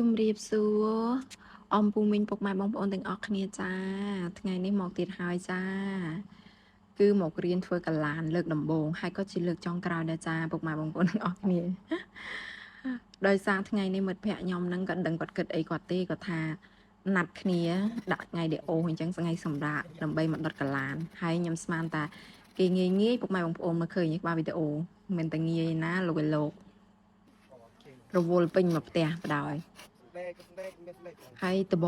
ជំរាបសួរអំពូមីងពុកម៉ែបងប្អូនទាំងអស់គ្នាចាថ្ងៃនេះមកទៀតហើយចាគឺមករៀនធ្វើកាឡានលើកដំបូងហើយក៏ជាលើកចុងក្រោយដែរចាពុកម៉ែបងប្អូនទាំងអស់គ្នាដោយសារថ្ងៃនេះមិត្តភ័ក្ដិខ្ញុំហ្នឹងក៏ដឹងគាត់គិតអីគាត់ទេគាត់ថាណាត់គ្នាដាក់ថ្ងៃដេអូអញ្ចឹងថ្ងៃសម្រាប់ដើម្បីមកដុតកាឡានហើយខ្ញុំស្មានថាគេងាយពុកម៉ែបងប្អូនមើលឃើញក្បាលវីដេអូមិនតែងាយណាលោកឯលោករវល់ពេញមកផ្ទះបដ ாய் ហើយដប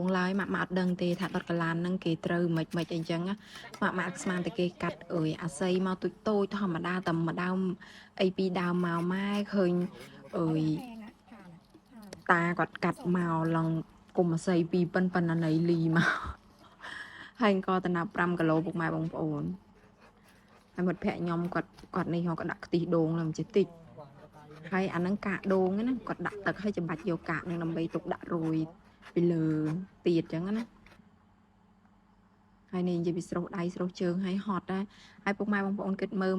ងឡើយម៉ាក់អត់ដឹងទេថាដុតកាឡានហ្នឹងគេត្រូវមិនអីចឹងម៉ាក់ស្មានតែគេកាត់អើយអាស័យមកតូចធម្មតាតែមួយដើមអីពីដើមមកម៉ែឃើញអើយតាគាត់កាត់មកឡើងគុំអាស័យពីប៉ុណ្ណាណៃលីមកហើយក៏តំណាប់5គីឡូពុកម៉ែបងប្អូនហើយមិត្តភ័ក្ដិខ្ញុំគាត់នេះគាត់ដាក់ខ្ទិះដូងឡើងចេះតិចហើយអាហ្នឹងកាកដូងណាគាត់ដាក់ទឹកហើយច្បាច់យកកាកហ្នឹងដើម្បីទុកដាក់រួយពីលើទៀតចឹងណាហើយនេះនិយាយពីស្រុះដៃស្រុះជើងហើយហត់ដែរហើយពុកម៉ែបងប្អូនគិតមើល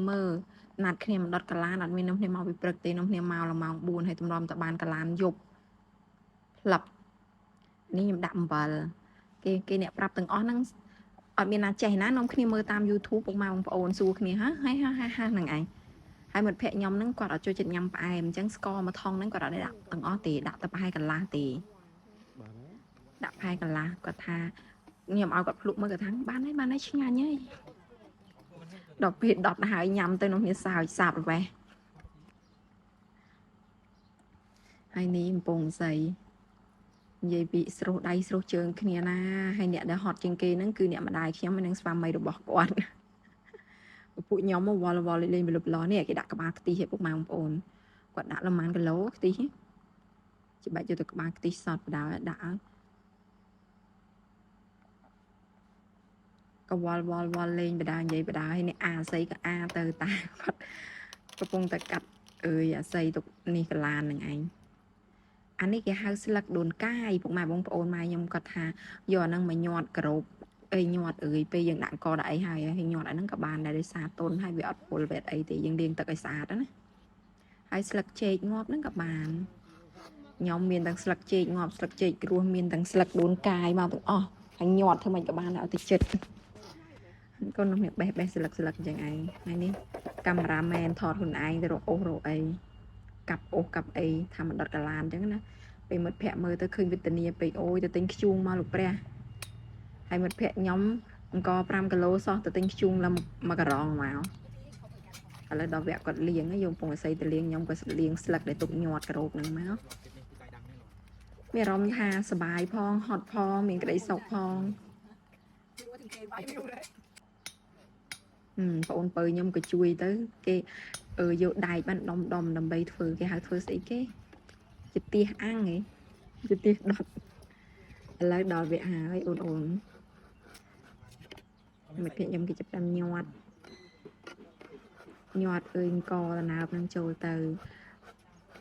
ណាត់គ្នាមិនដុតកាឡានអត់មាននំគ្នាមកពីព្រឹកទេនំគ្នាមកល្ម៉ោង4ហើយទម្រាំតបានកាឡានយប់ផ្លឹបនេះខ្ញុំដាក់អំបិលគេអ្នកប្រាប់ទាំងអស់ហ្នឹងអត់មានណាចេះណានំគ្នាមើលតាម YouTube ពុកម៉ែបងប្អូនសួរគ្នាហើយហ្នឹងឯងហើយមិត្តភ័ក្ដិខ្ញុំហ្នឹងគាត់អត់ចូលចិត្តញ៉ាំផ្អែមអញ្ចឹងស្ករមួយថងហ្នឹងគាត់អត់ដាក់ទាំងអស់ទេដាក់តែប្រហែលកន្លះទេដាក់ប្រហែលកន្លះគាត់ថាខ្ញុំឲ្យគាត់ភ្លុកមើលគាត់ថាបានហើយឆ្ងាញ់ហើយដល់ពេលដុតហើយញ៉ាំទៅនំគ្នាសើចសាបល្វេះហើយនេះកំពង់សីនិយាយពីស្រុះដៃស្រុះជើងគ្នាណាហើយអ្នកដែលហត់ជាងគេហ្នឹងគឺអ្នកម្ដាយខ្ញុំនិងស្វាមីរបស់គាត់ពួកខ្ញុំមកវល់លេងលុបនេះគេដាក់ក្បាលខ្ទិះឲ្យពុកម៉ែបងប្អូនគាត់ដាក់ល្មមគីឡូខ្ទិះច្បាច់យកទៅក្បាលខ្ទិះសតបដ ாய் ដាក់ឲ្យក៏វល់លេងបដានិយាយបដាហើយនេះអាស័យក៏អាទៅតាគាត់កំពុងតែកាត់អើយអាស័យទុកនេះកាឡាននឹងឯងអានេះគេហៅស្លឹកដូនកាយពុកម៉ែបងប្អូនម៉ែខ្ញុំគាត់ថាយកអាហ្នឹងមកញាត់ក្របអីញាត់អើយពេលយើងដាក់កដាក់អីហើយញាត់អាហ្នឹងក៏បានដែរដោយសារតុនហើយវាអត់ពុលវាអត់អីទេយើងលាងទឹកឲ្យស្អាតណាហើយស្លឹកចេកងាប់ហ្នឹងក៏បានខ្ញុំមានទាំងស្លឹកចេកងាប់ស្លឹកចេកគ្រួសមានទាំងស្លឹកដូនកាយមកទាំងអស់ហើយញាត់ធ្វើមិនក៏បានឲ្យទៅចិត្តកូននឹងបេះស្លឹកអញ្ចឹងឯងហើយនេះកាមេរ៉ាមែនថតខ្លួនឯងទៅរកអូសរកអីកាប់អូសកាប់អីថាមិនដុតកាឡានអញ្ចឹងណាពេលមិត្តភ័ក្ដិមើលទៅឃើញវេទនាពេកអូយទៅទិញខ្ជូងមកលោកព្រះហើយមិត្តភ័ក្ដិខ្ញុំអង្គ5គីឡូសោះទៅទិញខ្ជូងឡើងមកការ៉ងមកឥឡូវដល់វគ្គគាត់លាងយកពងអស័យទៅលាងខ្ញុំក៏លាងស្លឹកដែលទុកញាត់ក្របហ្នឹងមកមានអារម្មណ៍ថាសบายផងហត់ផងមានក្តីសុខផងបងអូនពៅខ្ញុំក៏ជួយទៅគេយកដែកបានដុំដើម្បីធ្វើគេហៅធ្វើស្អីគេជាទៀសអាំងហ៎ជាទៀសដុតឥឡូវដល់វគ្គហើយអូនមិត្តភក្តិខ្ញុំគេចាប់តាមញាត់អើយអង្គតណាបនឹងចូលទៅ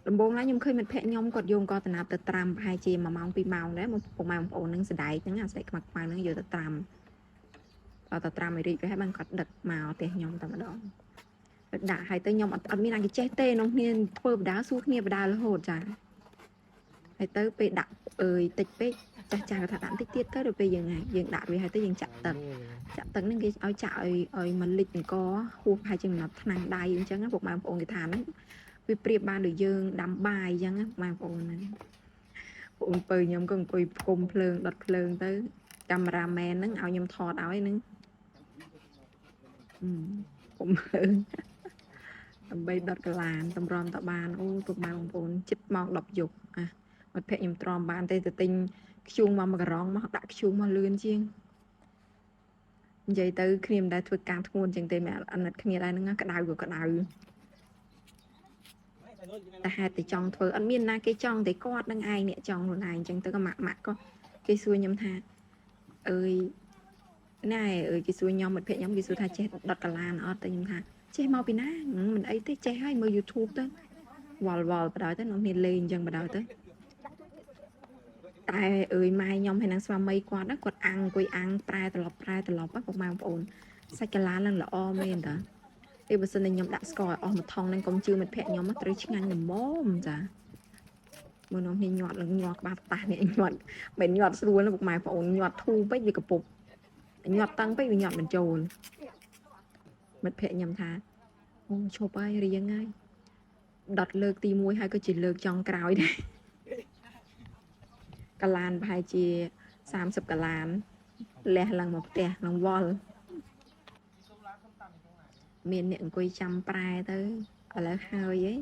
ដំបូងឡើយខ្ញុំឃើញមិត្តភក្តិខ្ញុំគាត់យកអង្គតណាបទៅត្រាំប្រហែលជា1ម៉ោង2ម៉ោងដែរមកពុកម៉ែបងប្អូននឹងសដែកហ្នឹងអាស្រ័យខ្មៅហ្នឹងយកទៅត្រាំឲ្យត្រាំឲ្យរីកទៅហើយបានគាត់ដឹកមកផ្ទះខ្ញុំតែម្ដងដាក់ឲ្យទៅខ្ញុំអត់មានអាចចេះទេនំគ្នាធ្វើបដាសួរគ្នាបដារហូតចាហើយទៅពេលដាក់អើយតិចពេកចាស់ថាដាក់តិចទៀតទៅដល់ពេលយើងដាក់វាហើយទៅយើងចាក់ទឹកហ្នឹងគេឲ្យចាក់ឲ្យមកលិចអង្គហួសប្រហែលជា1ឆ្នាំដៃអញ្ចឹងពុកម៉ែបងប្អូនគេថាហ្នឹងវាប្រៀបបានដូចយើងដាំបាយអញ្ចឹងម៉ែបងប្អូនហ្នឹងបងអូនពៅខ្ញុំក៏អង្គុយផ្គុំភ្លើងដុតភ្លើងទៅកាមេរ៉ាមែនហ្នឹងឲ្យខ្ញុំថតឲ្យហ្នឹងកុំភ្លើងដើម្បីដុតកាឡានតម្រាំតបានអូពុកម៉ែបងប្អូនជិតម៉ោង10យប់មិត្តភក្តិខ្ញុំទ្រាំបានទេទៅទិញខ្ជូងមកការ៉ងមកដាក់ខ្ជូងមកលឿនជាងនិយាយទៅគ្នាមិនដែលធ្វើការធ្ងន់ជាងទេមែនអាណិតគ្នាដែរហ្នឹងក្តៅក៏ក្តៅតែហេតុតែចង់ធ្វើអត់មានណាគេចង់តែគាត់នឹងឯងអ្នកចង់ខ្លួនឯងអញ្ចឹងទៅក៏ម៉ាក់ក៏គេសួរខ្ញុំថាអើយណែអើយគេសួរខ្ញុំមិត្តភក្តិខ្ញុំគេសួរថាចេះដុតកាឡានអត់តែខ្ញុំថាចេះមកពីណាមិនអីទេចេះហើយមើល YouTube ទៅវល់បដ ாய் ទៅនំគ្នាលេងអញ្ចឹងបដ ாய் ទៅតែអើយម៉ែខ្ញុំហើយនឹងស្វាមីគាត់អាំងអង្គុយអាំងប្រែត្រឡប់ពុកម៉ែបងប្អូនសាច់កាឡាននឹងល្អមែនតាពេលបើសិនតែខ្ញុំដាក់ស្ករឲ្យអស់មួយថងនឹងកុំជឿមិត្តភក្តិខ្ញុំត្រូវឆ្ងាញ់ល្មមចា มือน้องนี่หยอดหรือยอดบาดตาเนี่ยหยอดเป็นหยอดสู้แล้วบุกไม้พอหยอดthuไปvìกระปุกหยอดตั้งไปvìหยอดเป็นโจรมันเพะยำทาโอ้โชว์ไปเรียงไงดัดเลิกตีมวยให้ก็จิเลิกจองกราวได้กะลานพายเจีย30 กะลานแลหลังหมกแต่หลังวอลเมียนเนี่ยกุยจำปลายtớiอะไรหายấy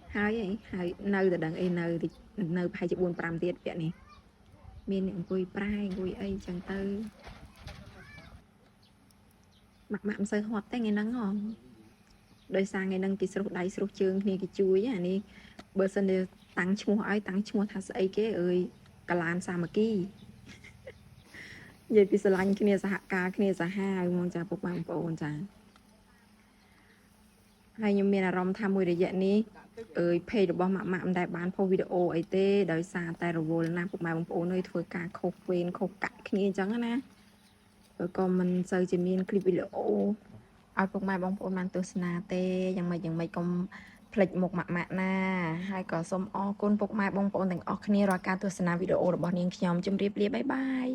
hái ấy hái nơi từ đằng ấy nơi thì nơi hai chục buôn pram tiết vậy này miền những cùi prai cùi ấy chẳng tư mặt mạm sơ hoạt tay ngày nắng ngon đời sang ngày nắng kỳ sốt đáy sốt trường thì cái chuối à ni bữa sân đều tăng chua thật sự ấy cái ơi cả lan sao mà kỳ vậy thì sờ lạnh cái này sạ cá cái này sạ hai mong cha bốc bằng bồn cha hay như miền Nam tham mùi để vậy níเพจរបស់ម៉ាក់ម៉ាក់មិនដែលបានផុសវីដេអូអីទេដោយសារតែរវល់ណាស់ពុកម៉ែបងប្អូននៅធ្វើការខុសវេនខុសកាក់គ្នាអញ្ចឹងណាក៏មិនសូវជាមានคลิปវីដេអូឲ្យពុកម៉ែបងប្អូនបានទស្សនាទេយ៉ាងម៉េចកុំភ្លេចមុខម៉ាក់ម៉ាក់ណាហើយក៏សូមអរគុណពុកម៉ែបងប្អូនទាំងអស់គ្នារាល់ការទស្សនាវីដេអូរបស់នាងខ្ញុំជម្រាបលាបាយបាយ